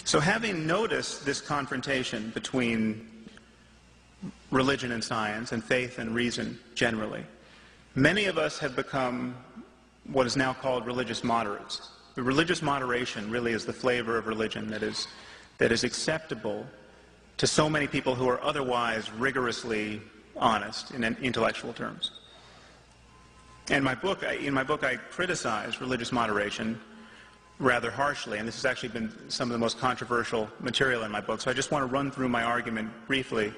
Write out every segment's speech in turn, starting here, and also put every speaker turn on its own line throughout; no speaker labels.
So having noticed this confrontation between religion and science, and faith and reason generally, many of us have become what is now called religious moderates. The religious moderation really is the flavor of religion that is acceptable to so many people who are otherwise rigorously honest in intellectual terms. And in my book, I criticize religious moderation rather harshly, and this has actually been some of the most controversial material in my book. So I just want to run through my argument briefly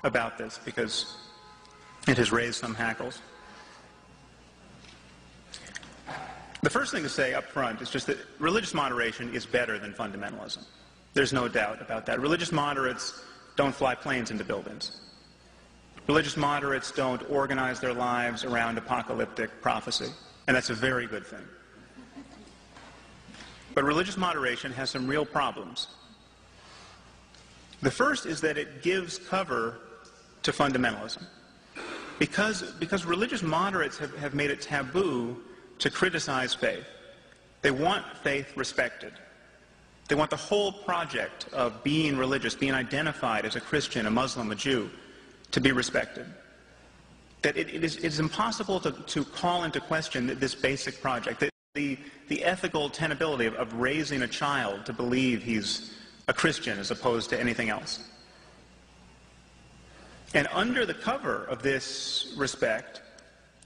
about this because it has raised some hackles. The first thing to say up front is just that religious moderation is better than fundamentalism. There's no doubt about that. Religious moderates don't fly planes into buildings. Religious moderates don't organize their lives around apocalyptic prophecy, and that's a very good thing. But religious moderation has some real problems. The first is that it gives cover to fundamentalism. Because religious moderates have made it taboo to criticize faith. They want faith respected. They want the whole project of being religious, being identified as a Christian, a Muslim, a Jew, to be respected. That it is impossible to call into question this basic project. The ethical tenability of raising a child to believe he's a Christian as opposed to anything else. And under the cover of this respect,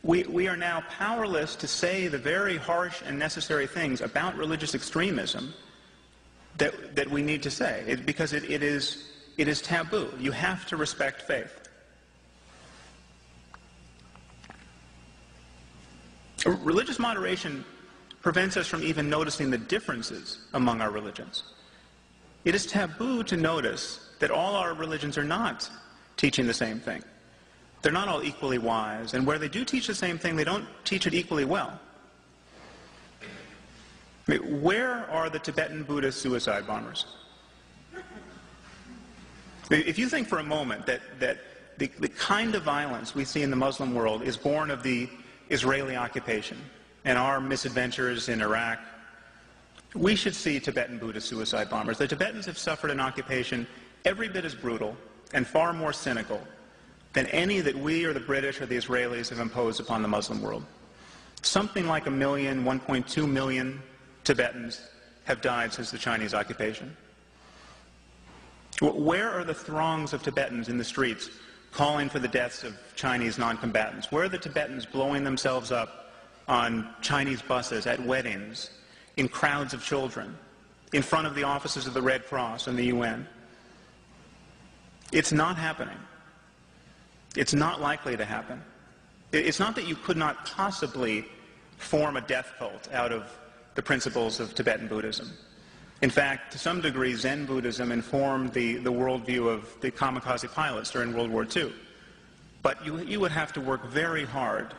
we are now powerless to say the very harsh and necessary things about religious extremism that we need to say, because it is taboo. You have to respect faith. Religious moderation prevents us from even noticing the differences among our religions. It is taboo to notice that all our religions are not teaching the same thing. They're not all equally wise, and where they do teach the same thing, they don't teach it equally well. I mean, where are the Tibetan Buddhist suicide bombers? If you think for a moment that the kind of violence we see in the Muslim world is born of the Israeli occupation and our misadventures in Iraq, we should see Tibetan Buddhist suicide bombers. The Tibetans have suffered an occupation every bit as brutal and far more cynical than any that we or the British or the Israelis have imposed upon the Muslim world. Something like 1 million, 1.2 million Tibetans have died since the Chinese occupation. Where are the throngs of Tibetans in the streets calling for the deaths of Chinese non-combatants? Where are the Tibetans blowing themselves up on Chinese buses, at weddings, in crowds of children, in front of the offices of the Red Cross and the UN? It's not happening. It's not likely to happen. It's not that you could not possibly form a death cult out of the principles of Tibetan Buddhism. In fact, to some degree, Zen Buddhism informed the worldview of the kamikaze pilots during World War II. But you would have to work very hard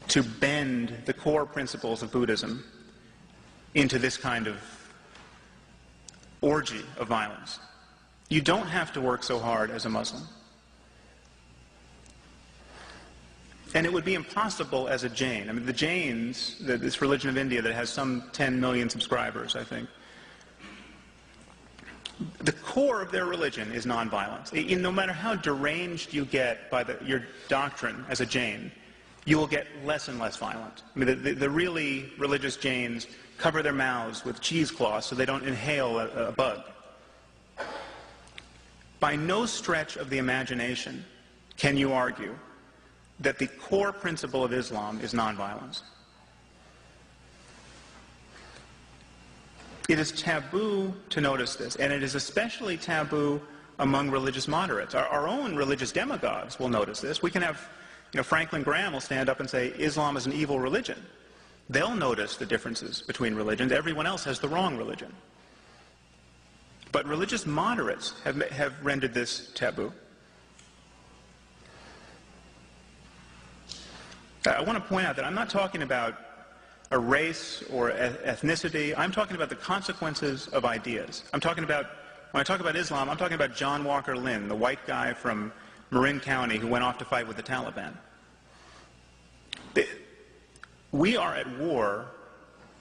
to bend the core principles of Buddhism into this kind of orgy of violence. You don't have to work so hard as a Muslim. And it would be impossible as a Jain. I mean, the Jains, this religion of India that has some 10 million subscribers, I think, the core of their religion is nonviolence. No matter how deranged you get by your doctrine as a Jain, you will get less and less violent. I mean, the really religious Jains cover their mouths with cheesecloths so they don't inhale a bug. By no stretch of the imagination can you argue that the core principle of Islam is nonviolence. It is taboo to notice this, and it is especially taboo among religious moderates. Our own religious demagogues will notice this. We can have, Franklin Graham will stand up and say, Islam is an evil religion. They'll notice the differences between religions. Everyone else has the wrong religion. But religious moderates have rendered this taboo. I want to point out that I'm not talking about a race or ethnicity. I'm talking about the consequences of ideas. When I talk about Islam, I'm talking about John Walker Lynn, the white guy from Marin County who went off to fight with the Taliban. We are at war,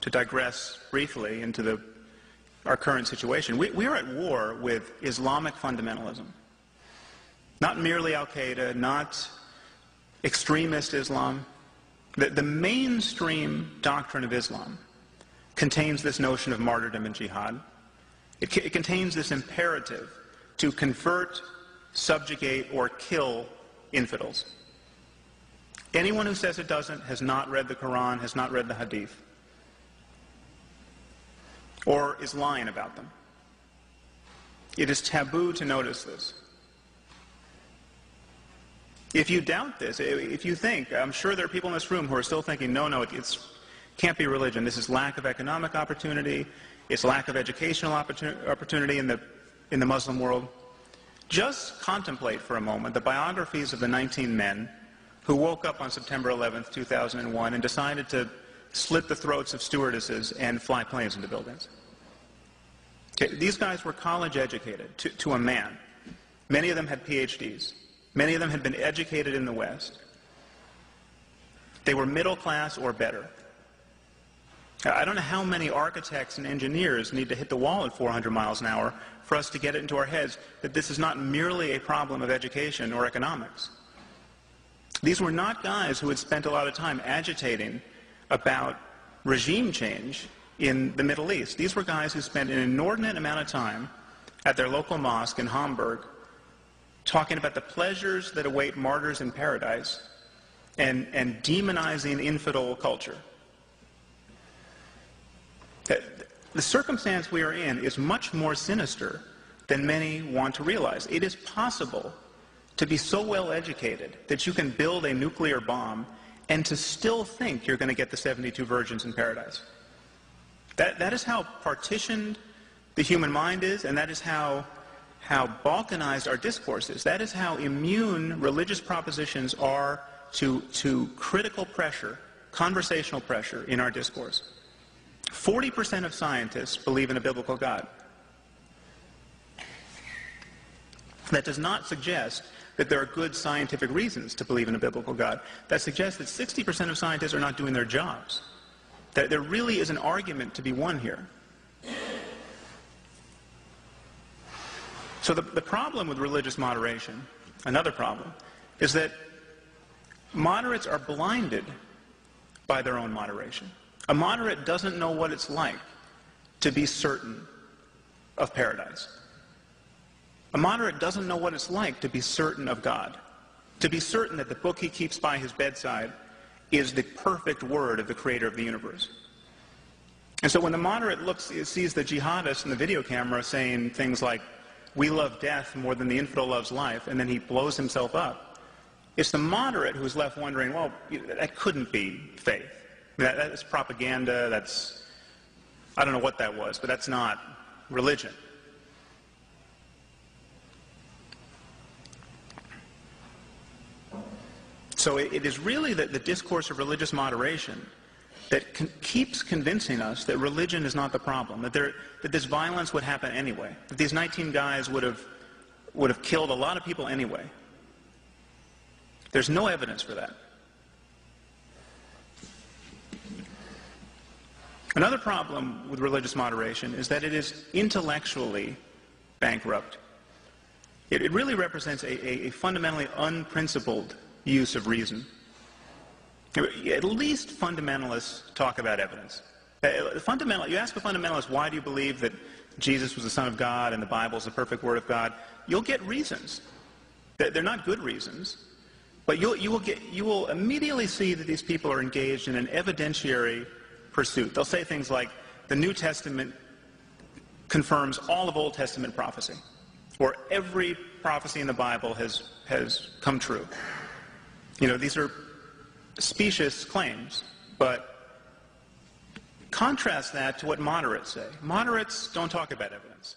to digress briefly into our current situation. We are at war with Islamic fundamentalism. Not merely Al-Qaeda, not extremist Islam. The mainstream doctrine of Islam contains this notion of martyrdom and jihad. It contains this imperative to convert, subjugate, or kill infidels. Anyone who says it doesn't has not read the Quran, has not read the Hadith, or is lying about them. It is taboo to notice this. If you doubt this, if you think, I'm sure there are people in this room who are still thinking, no, it can't be religion. This is lack of economic opportunity. It's lack of educational opportunity in the Muslim world. Just contemplate for a moment the biographies of the 19 men who woke up on September 11th, 2001 and decided to slit the throats of stewardesses and fly planes into buildings. Okay, these guys were college educated to a man. Many of them had PhDs. Many of them had been educated in the West. They were middle class or better. I don't know how many architects and engineers need to hit the wall at 400 miles an hour for us to get it into our heads that this is not merely a problem of education or economics. These were not guys who had spent a lot of time agitating about regime change in the Middle East. These were guys who spent an inordinate amount of time at their local mosque in Hamburg talking about the pleasures that await martyrs in paradise and demonizing infidel culture. The circumstance we are in is much more sinister than many want to realize. It is possible to be so well educated that you can build a nuclear bomb and to still think you're going to get the 72 virgins in paradise. That is how partitioned the human mind is, and that is how balkanized our discourse is. That is how immune religious propositions are to critical pressure, conversational pressure in our discourse. 40% of scientists believe in a biblical God. That does not suggest that there are good scientific reasons to believe in a biblical God. That suggests that 60% of scientists are not doing their jobs. That there really is an argument to be won here. So the problem with religious moderation, another problem, is that moderates are blinded by their own moderation. A moderate doesn't know what it's like to be certain of paradise. A moderate doesn't know what it's like to be certain of God, to be certain that the book he keeps by his bedside is the perfect word of the creator of the universe. And so when the moderate sees the jihadist in the video camera saying things like, "We love death more than the infidel loves life," and then he blows himself up, it's the moderate who's left wondering, well, that couldn't be faith. That is propaganda, I don't know what that was, but that's not religion. So it is really the discourse of religious moderation that keeps convincing us that religion is not the problem, that this violence would happen anyway, that these 19 guys would have killed a lot of people anyway. There's no evidence for that. Another problem with religious moderation is that it is intellectually bankrupt. It really represents a fundamentally unprincipled use of reason. At least fundamentalists talk about evidence. You ask a fundamentalist, why do you believe that Jesus was the Son of God and the Bible is the perfect Word of God? You'll get reasons. They're not good reasons, but you will immediately see that these people are engaged in an evidentiary pursuit. They'll say things like, the New Testament confirms all of Old Testament prophecy, or every prophecy in the Bible has come true. These are specious claims, but contrast that to what moderates say. Moderates don't talk about evidence.